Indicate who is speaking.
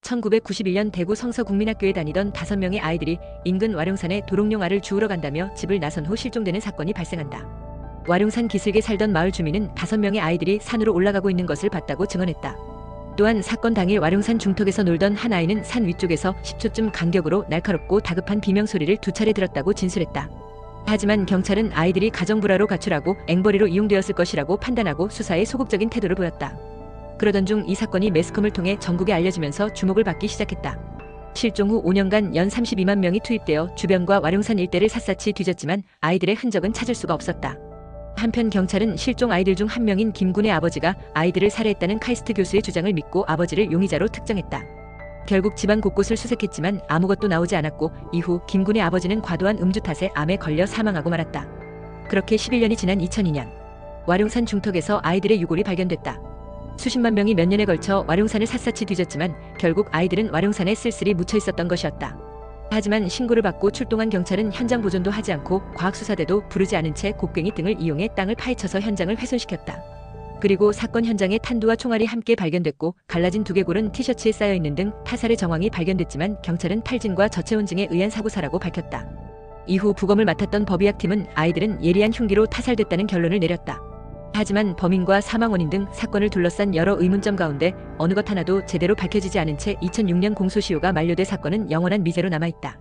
Speaker 1: 1991년 대구 성서국민학교에 다니던 5명의 아이들이 인근 와룡산에 도롱뇽 알을 주우러 간다며 집을 나선 후 실종되는 사건이 발생한다. 와룡산 기슭에 살던 마을 주민은 5명의 아이들이 산으로 올라가고 있는 것을 봤다고 증언했다. 또한 사건 당일 와룡산 중턱에서 놀던 한 아이는 산 위쪽에서 10초쯤 간격으로 날카롭고 다급한 비명소리를 2차례 들었다고 진술했다. 하지만 경찰은 아이들이 가정불화로 가출하고 앵벌이로 이용되었을 것이라고 판단하고 수사에 소극적인 태도를 보였다. 그러던 중 이 사건이 매스컴을 통해 전국에 알려지면서 주목을 받기 시작했다. 실종 후 5년간 연 32만 명이 투입되어 주변과 와룡산 일대를 샅샅이 뒤졌지만 아이들의 흔적은 찾을 수가 없었다. 한편 경찰은 실종 아이들 중 한 명인 김군의 아버지가 아이들을 살해했다는 카이스트 교수의 주장을 믿고 아버지를 용의자로 특정했다. 결국 집안 곳곳을 수색했지만 아무것도 나오지 않았고 이후 김군의 아버지는 과도한 음주 탓에 암에 걸려 사망하고 말았다. 그렇게 11년이 지난 2002년 와룡산 중턱에서 아이들의 유골이 발견됐다. 수십만 명이 몇 년에 걸쳐 와룡산을 샅샅이 뒤졌지만 결국 아이들은 와룡산에 쓸쓸히 묻혀 있었던 것이었다. 하지만 신고를 받고 출동한 경찰은 현장 보존도 하지 않고 과학수사대도 부르지 않은 채 곡괭이 등을 이용해 땅을 파헤쳐서 현장을 훼손시켰다. 그리고 사건 현장에 탄두와 총알이 함께 발견됐고 갈라진 두개골은 티셔츠에 쌓여있는 등 타살의 정황이 발견됐지만 경찰은 탈진과 저체온증에 의한 사고사라고 밝혔다. 이후 부검을 맡았던 법의학팀은 아이들은 예리한 흉기로 타살됐다는 결론을 내렸다. 하지만 범인과 사망 원인 등 사건을 둘러싼 여러 의문점 가운데 어느 것 하나도 제대로 밝혀지지 않은 채 2006년 공소시효가 만료돼 사건은 영원한 미제로 남아있다.